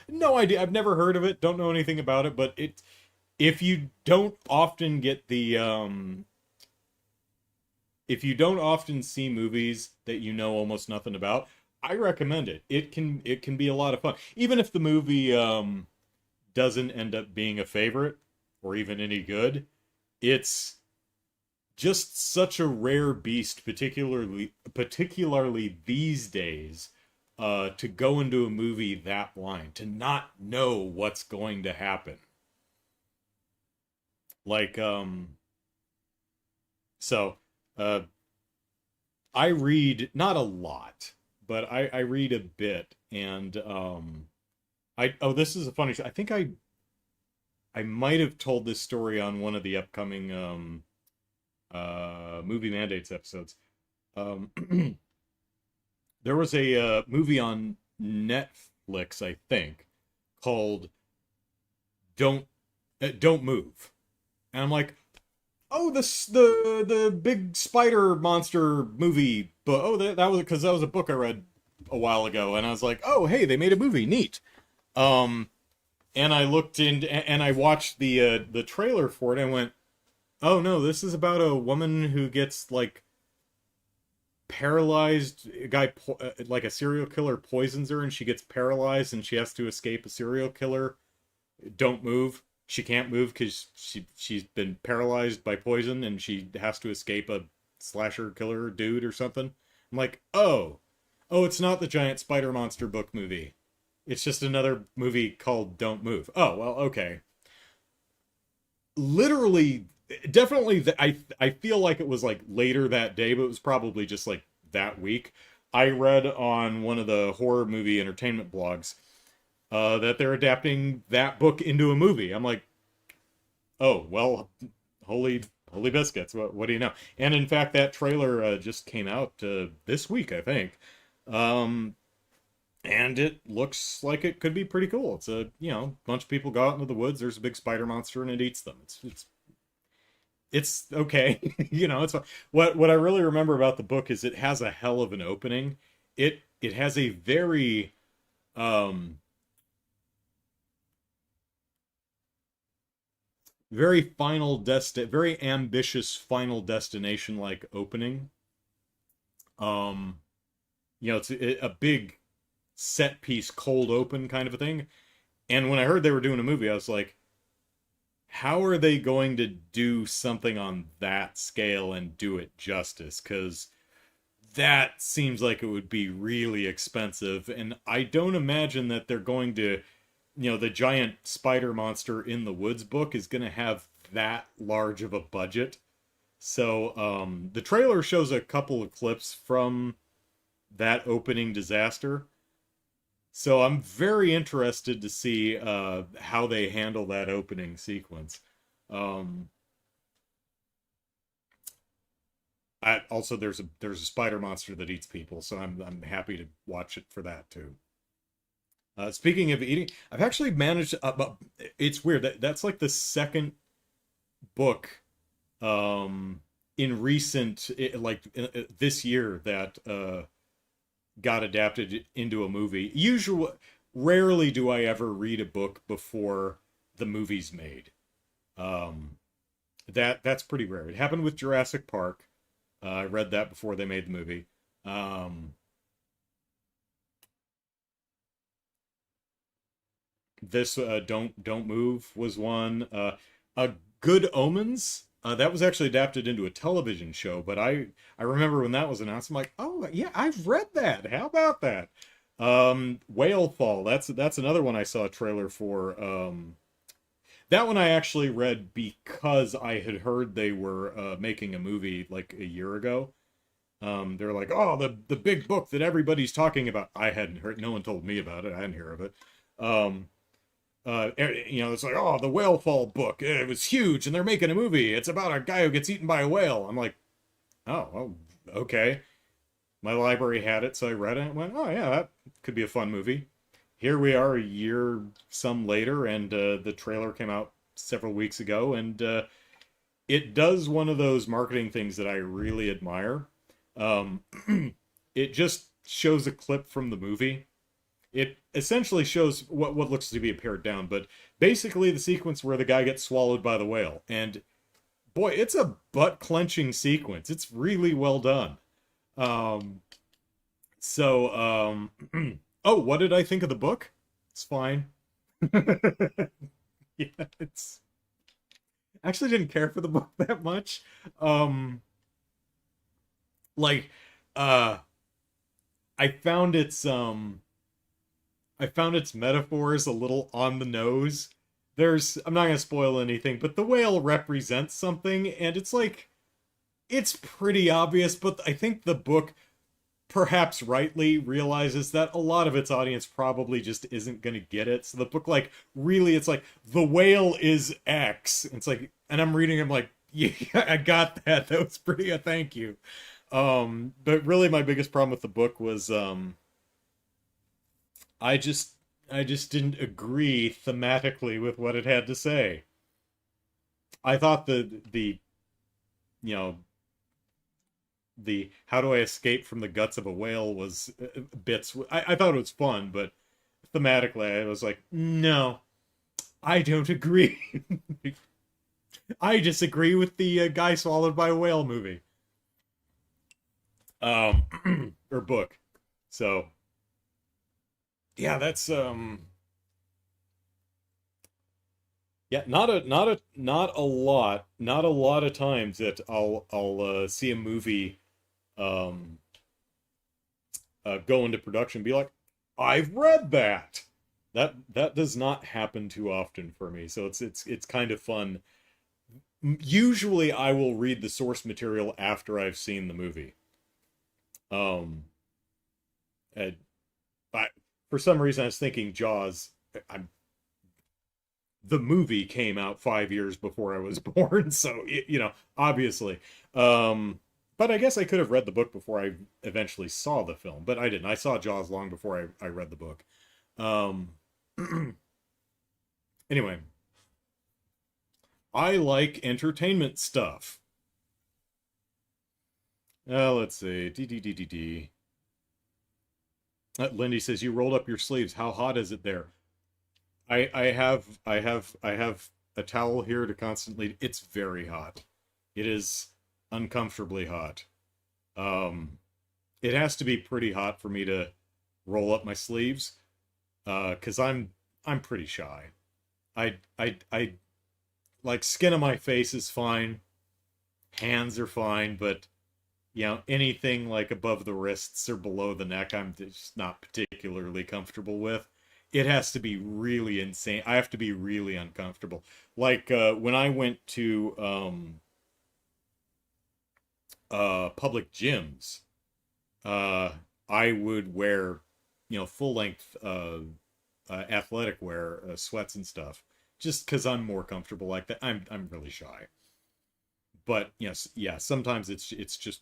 S1: No idea. I've never heard of it. Don't know anything about it. But if you don't often get the if you don't often see movies that you know almost nothing about, I recommend it. It can be a lot of fun, even if the movie doesn't end up being a favorite or even any good. It's just such a rare beast, particularly these days, to go into a movie that blind, to not know what's going to happen. Like so uh I read not a lot, but I read a bit, and this is a funny. I think I might have told this story on one of the upcoming movie mandates episodes. Um, there was a movie on Netflix, I think, called Don't Move, and I'm like, oh, the big spider monster movie, but oh, that was because that was a book I read a while ago, and I was like, oh, hey, they made a movie, neat. Um, and I looked in and I watched the trailer for it and went, oh no, this is about a woman who gets like paralyzed. A guy like a serial killer poisons her and she gets paralyzed and she has to escape a serial killer. Don't move. She can't move because she's been paralyzed by poison and she has to escape a slasher killer dude or something. I'm like, oh, it's not the giant spider monster book movie. It's just another movie called Don't Move. Oh, well, okay. Literally, definitely, I feel like it was like later that day, but it was probably just like that week. I read on one of the horror movie entertainment blogs that they're adapting that book into a movie. I'm like, oh, well, holy biscuits. What do you know? And in fact, that trailer just came out this week, I think. Um, and it looks like it could be pretty cool. It's a bunch of people go out into the woods. There's a big spider monster, and it eats them. It's okay. It's what I really remember about the book is it has a hell of an opening. It has a um very ambitious Final Destination like opening. Um, it's a big set piece cold open kind of a thing. And when I heard they were doing a movie, I was like, how are they going to do something on that scale and do it justice? Because that seems like it would be really expensive. And I don't imagine that they're going to, the giant spider monster in the woods book is going to have that large of a budget. So the trailer shows a couple of clips from that opening disaster. So I'm very interested to see how they handle that opening sequence. Um, also, there's a spider monster that eats people, so I'm happy to watch it for that too. Speaking of eating, I've actually managed. It's weird that's like the second book um, in recent this year that got adapted into a movie. Usually, rarely do I ever read a book before the movie's made. Um, that's pretty rare. It happened with Jurassic Park. I read that before they made the movie. Um, this Don't Move was one. A Good Omens. That was actually adapted into a television show, but I remember when that was announced. I'm like, oh yeah, I've read that. How about that? Whale Fall. That's another one I saw a trailer for. That one I actually read because I had heard they were making a movie like a year ago. They're like, oh, the big book that everybody's talking about. I hadn't heard. No one told me about it. I hadn't heard of it. Um, it's like, oh, the whale fall book. It was huge, and they're making a movie. It's about a guy who gets eaten by a whale. I'm like, oh, well, okay. My library had it, so I read it and went, oh yeah, that could be a fun movie. Here we are a year some later, and the trailer came out several weeks ago, and it does one of those marketing things that I really admire. Um, it just shows a clip from the movie. It essentially shows what looks to be a pared down, but basically the sequence where the guy gets swallowed by the whale. And boy, it's a butt clenching sequence. It's really well done. Um, oh, what did I think of the book? It's fine. Yeah, it's actually didn't care for the book that much. Um, like, uh, I found its I found its metaphors a little on the nose. I'm not gonna spoil anything, but the whale represents something, and it's like, it's pretty obvious, but I think the book, perhaps rightly, realizes that a lot of its audience probably just isn't gonna get it. So the book, like, really, it's like, the whale is X. It's like, and I'm reading, I'm like, yeah, I got that. That was pretty, thank you. But really my biggest problem with the book was, I just I just didn't agree thematically with what it had to say. I thought the you know the how do I escape from the guts of a whale was bits. I thought it was fun, but thematically I was like, no, I don't agree. I disagree with the guy swallowed by a whale movie, or book. So yeah, that's yeah, not a lot of times that I'll see a movie um go into production and be like, I've read that. That does not happen too often for me. So it's kind of fun. Usually I will read the source material after I've seen the movie. Um and I, for some reason I was thinking Jaws. I'm The movie came out 5 years before I was born, so obviously. But I guess I could have read the book before I eventually saw the film, but I didn't. I saw Jaws long before I read the book. Um, anyway, I like entertainment stuff. Let's see. D. Lindy says you rolled up your sleeves. How hot is it there? I have a towel here to constantly. It's very hot. It is uncomfortably hot. Um, it has to be pretty hot for me to roll up my sleeves. Because I'm pretty shy. I like, skin on my face is fine, hands are fine, but anything like above the wrists or below the neck, I'm just not particularly comfortable with. It has to be really insane. I have to be really uncomfortable. Like when I went to public gyms, uh I would wear full length athletic wear, sweats and stuff, just because I'm more comfortable like that. I'm really shy. But yes, yeah, sometimes it's just,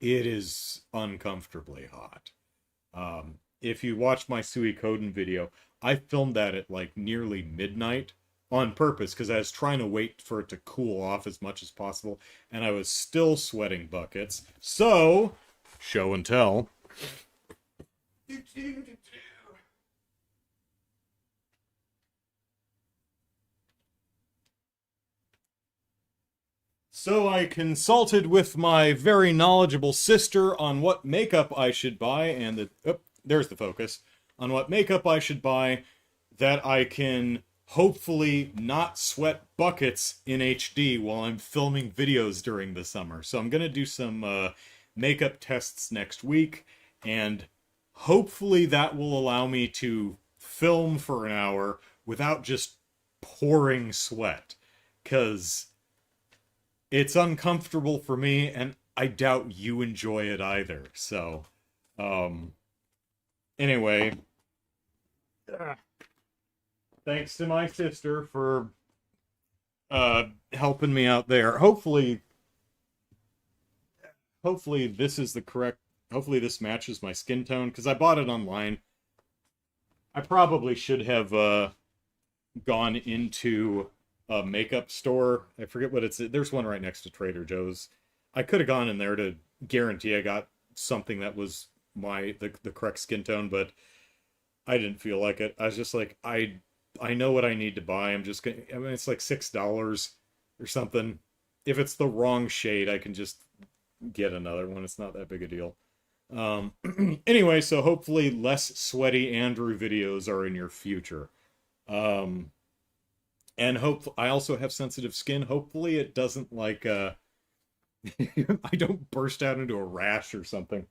S1: it is uncomfortably hot. If you watch my Sui Koden video, I filmed that at like nearly midnight. on purpose because I was trying to wait for it to cool off as much as possible, and I was still sweating buckets. So, show and tell. So I consulted with my very knowledgeable sister on what makeup I should buy, and there's the focus, on what makeup I should buy that I can hopefully not sweat buckets in HD while I'm filming videos during the summer. So I'm going to do some makeup tests next week, and hopefully that will allow me to film for an hour without just pouring sweat. Because it's uncomfortable for me, and I doubt you enjoy it either. So, um, anyway, thanks to my sister for helping me out there. Hopefully this is the correct. Hopefully this matches my skin tone because I bought it online. I probably should have gone into a makeup store. I forget what it's. There's one right next to Trader Joe's. I could have gone in there to guarantee I got something that was the correct skin tone, but I didn't feel like it. I was just like, I know what I need to buy. I'm just gonna. I mean, it's like $6 or something. If it's the wrong shade, I can just get another one. It's not that big a deal. Anyway, so hopefully less sweaty Andrew videos are in your future. And I also have sensitive skin. Hopefully it doesn't like I don't burst out into a rash or something.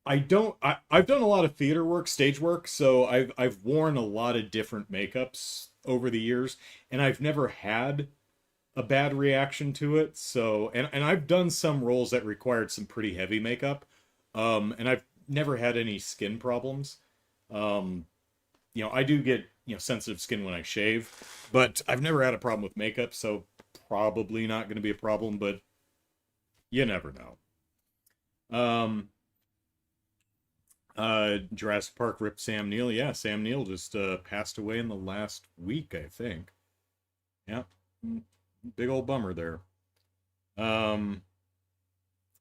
S1: I've done a lot of theater work, stage work, so I've worn a lot of different makeups over the years, and I've never had a bad reaction to it. So, and I've done some roles that required some pretty heavy makeup. And I've never had any skin problems. Um, I do get, sensitive skin when I shave, but I've never had a problem with makeup, so probably not going to be a problem, but you never know. Jurassic Park ripped Sam Neill. Yeah, Sam Neill just passed away in the last week, I think. Yeah. Big old bummer there.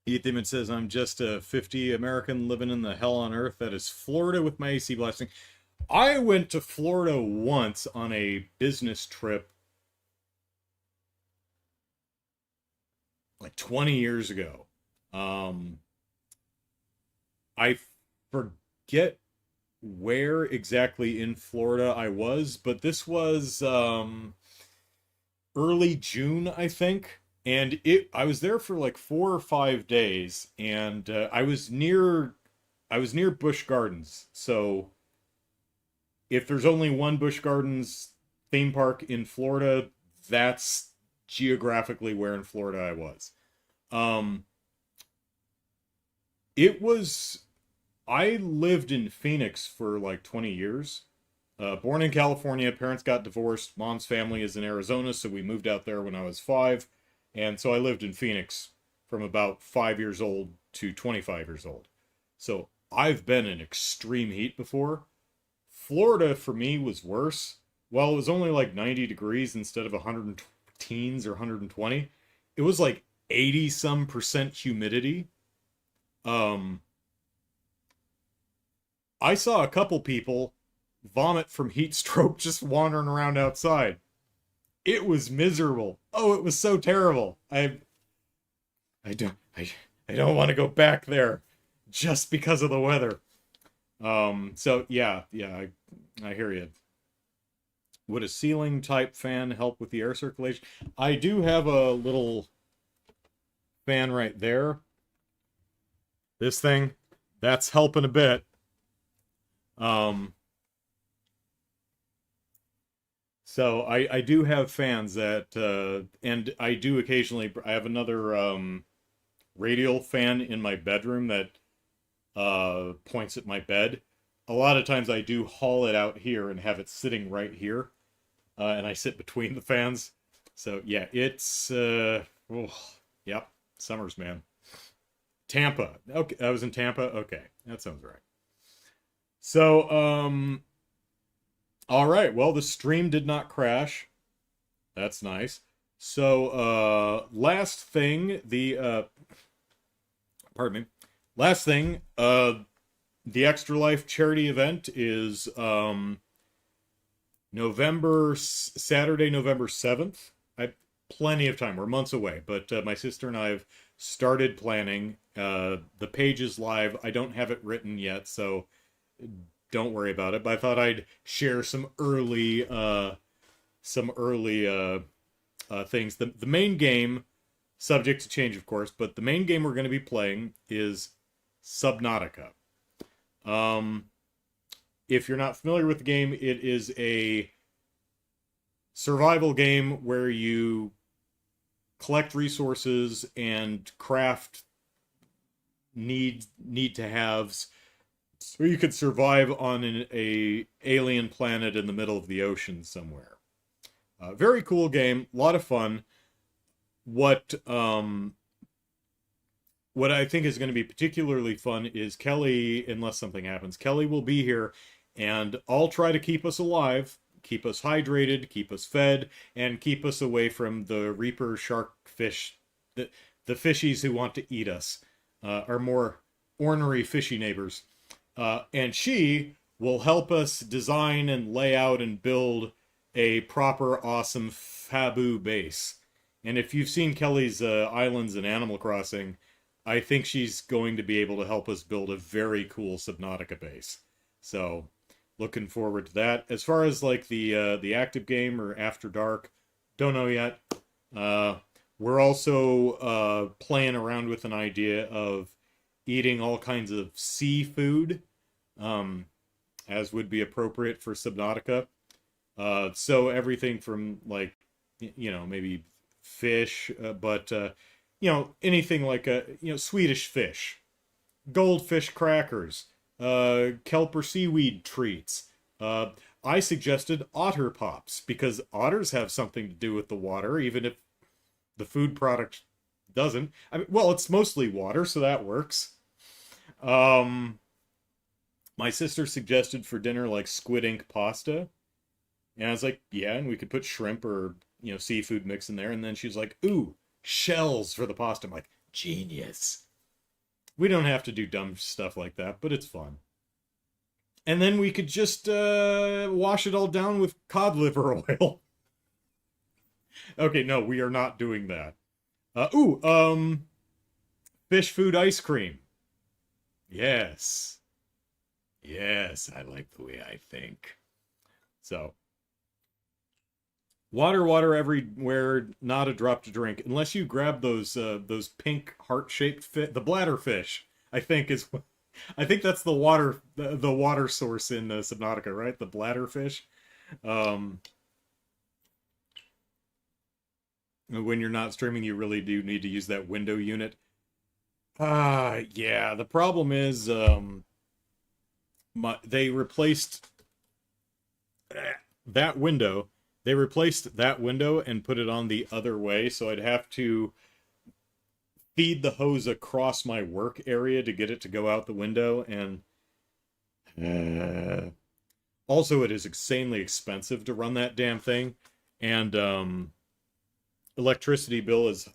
S1: Ethan says, I'm just a 50 American living in the hell on earth that is Florida with my AC blasting. I went to Florida once on a business trip like 20 years ago. I forget where exactly in Florida I was, but this was early June, I think. And I was there for like 4 or 5 days, and I was near Busch Gardens. So if there's only one Busch Gardens theme park in Florida, that's geographically where in Florida I was. Um, it was I lived in Phoenix for like 20 years. Born in California, parents got divorced. Mom's family is in Arizona, so we moved out there when I was 5. And so I lived in Phoenix from about 5 years old to 25 years old. So I've been in extreme heat before. Florida for me was worse. Well, it was only like 90 degrees instead of 100 teens or 120. It was like 80 some percent humidity. Um, I saw a couple people vomit from heat stroke just wandering around outside. It was miserable. Oh, it was so terrible. I don't I don't want to go back there just because of the weather. So yeah, I hear you. Would a ceiling type fan help with the air circulation? I do have a little fan right there. This thing, that's helping a bit. Um, so I do have fans that, and I do occasionally, I have another radial fan in my bedroom that points at my bed. A lot of times I do haul it out here and have it sitting right here, and I sit between the fans. So yeah, it's yep, summers, man. Tampa. Okay, I was in Tampa. Okay, that sounds right. So All right. Well, the stream did not crash. That's nice. So, last thing, pardon me. Last thing, the Extra Life charity event is Saturday, November 7th. I plenty of time. We're months away, but my sister and I have started planning. The page is live. I don't have it written yet, so don't worry about it. But I thought I'd share some early things. The main game, subject to change, of course, but the main game we're going to be playing is Subnautica. Um, if you're not familiar with the game, it is a survival game where you collect resources and craft need to haves so you could survive on a alien planet in the middle of the ocean somewhere. Very cool game, a lot of fun. What what I think is going to be particularly fun is Kelly, unless something happens, Kelly will be here and I'll try to keep us alive, keep us hydrated, keep us fed, and keep us away from the Reaper shark fish, the fishies who want to eat us, our more ornery fishy neighbors. And she will help us design and lay out and build a proper, awesome Fabu base. And if you've seen Kelly's islands in Animal Crossing, I think she's going to be able to help us build a very cool Subnautica base. So, looking forward to that. As far as like the active game or After Dark, don't know yet. Uh, we're also playing around with an idea of eating all kinds of seafood, um, as would be appropriate for Subnautica. So everything from like, maybe fish, but anything like Swedish fish, goldfish crackers, kelp or seaweed treats. Uh, I suggested otter pops because otters have something to do with the water, even if the food product doesn't. I mean, well, it's mostly water, so that works. Um, my sister suggested for dinner like squid ink pasta. And I was like, yeah, and we could put shrimp or, seafood mix in there. And then she's like, ooh, shells for the pasta. I'm like, genius. We don't have to do dumb stuff like that, but it's fun. And then we could just wash it all down with cod liver oil. Okay, no, we are not doing that. Fish food ice cream. Yes. Yes, I like the way I think. So, water, water everywhere, not a drop to drink, unless you grab those pink heart-shaped the bladder fish. I think is, I think that's the water source in Subnautica, right? The bladder fish. Um, when you're not streaming, you really do need to use that window unit. Yeah. The problem is, they replaced that window. They replaced that window and put it on the other way, so I'd have to feed the hose across my work area to get it to go out the window, and uh, also it is insanely expensive to run that damn thing, and electricity bill is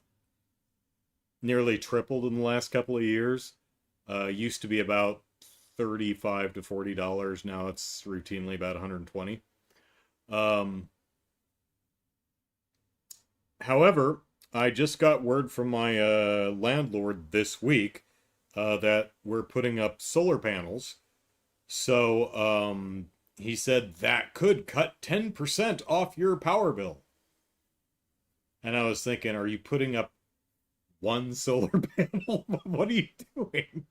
S1: nearly tripled in the last couple of years. Used to be about $35 to $40. Now it's routinely about 120. However, I just got word from my landlord this week that we're putting up solar panels. So he said that could cut 10% off your power bill. And I was thinking, are you putting up one solar panel? What are you doing?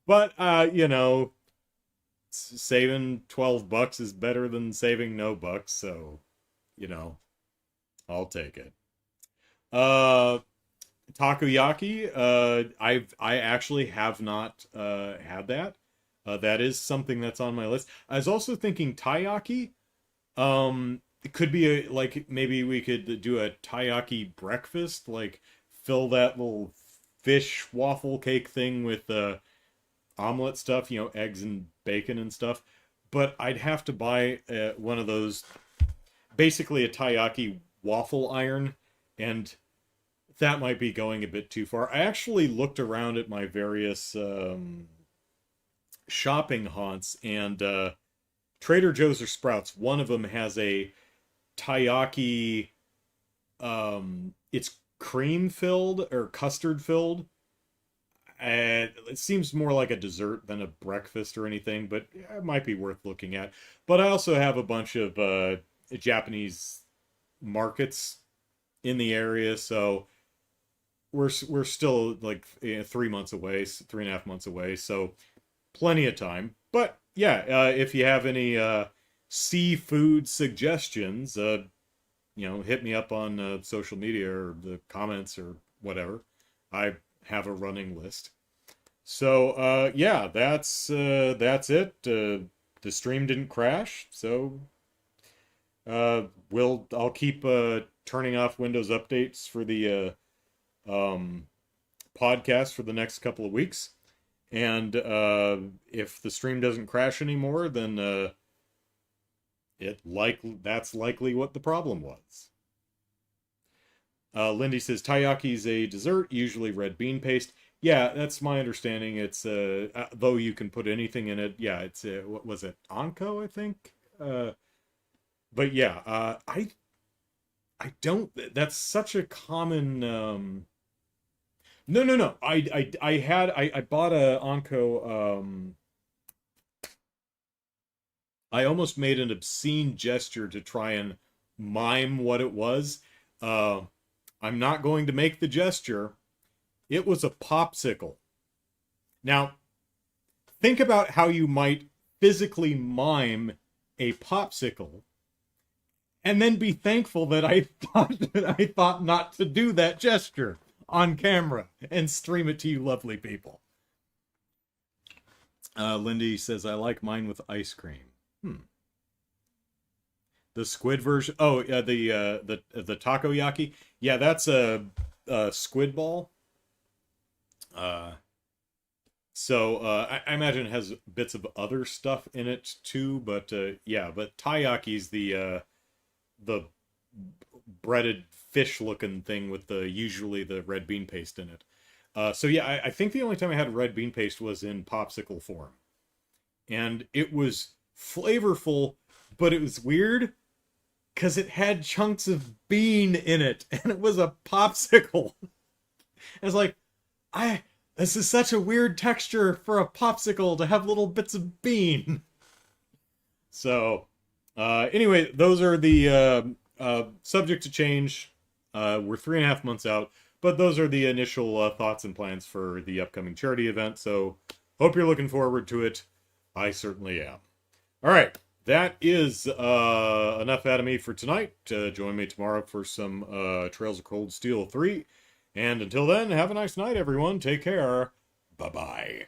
S1: But, saving $12 is better than saving no bucks. So, you know, I'll take it. Uh, Takoyaki. I actually have not had that. That is something that's on my list. I was also thinking taiyaki. It could be like maybe we could do a taiyaki breakfast, like fill that little fish waffle cake thing with omelet stuff, eggs and bacon and stuff. but I'd have to buy one of those, basically a taiyaki waffle iron, and that might be going a bit too far. I actually looked around at my various shopping haunts, and Trader Joe's or Sprouts, one of them has a taiyaki, it's cream filled or custard filled. And it seems more like a dessert than a breakfast or anything, but it might be worth looking at. But I also have a bunch of Japanese markets in the area, so we're still like 3 months away, 3.5 months away, so plenty of time. But yeah, if you have any seafood suggestions, hit me up on social media or the comments or whatever. I have a running list. So yeah, that's it. The stream didn't crash, so I'll keep turning off Windows updates for the podcast for the next couple of weeks. And if the stream doesn't crash anymore, then that's likely what the problem was. Lindy says taiyaki is a dessert, usually red bean paste. Yeah, that's my understanding. It's though you can put anything in it. Yeah, it's what was it? Anko, I think. But yeah, I don't. That's such a common. No. I bought a Anko. I almost made an obscene gesture to try and mime what it was. I'm not going to make the gesture. It was a popsicle. Now, think about how you might physically mime a popsicle, and then be thankful that I thought not to do that gesture on camera and stream it to you lovely people. Lindy says, I like mine with ice cream. The squid version. Oh, the takoyaki. Yeah, that's a squid ball. So I imagine it has bits of other stuff in it too, but yeah, but taiyaki's the breaded fish-looking thing with usually the red bean paste in it. So yeah, I think the only time I had red bean paste was in popsicle form, and it was flavorful, but it was weird because it had chunks of bean in it, and it was a popsicle. It's like, this is such a weird texture for a popsicle to have little bits of bean. So, anyway, those are the subject to change. We're 3.5 months out, but those are the initial thoughts and plans for the upcoming charity event. So, hope you're looking forward to it. I certainly am. All right, that is enough out of me for tonight. Join me tomorrow for some Trails of Cold Steel 3. And until then, have a nice night, everyone. Take care. Bye-bye.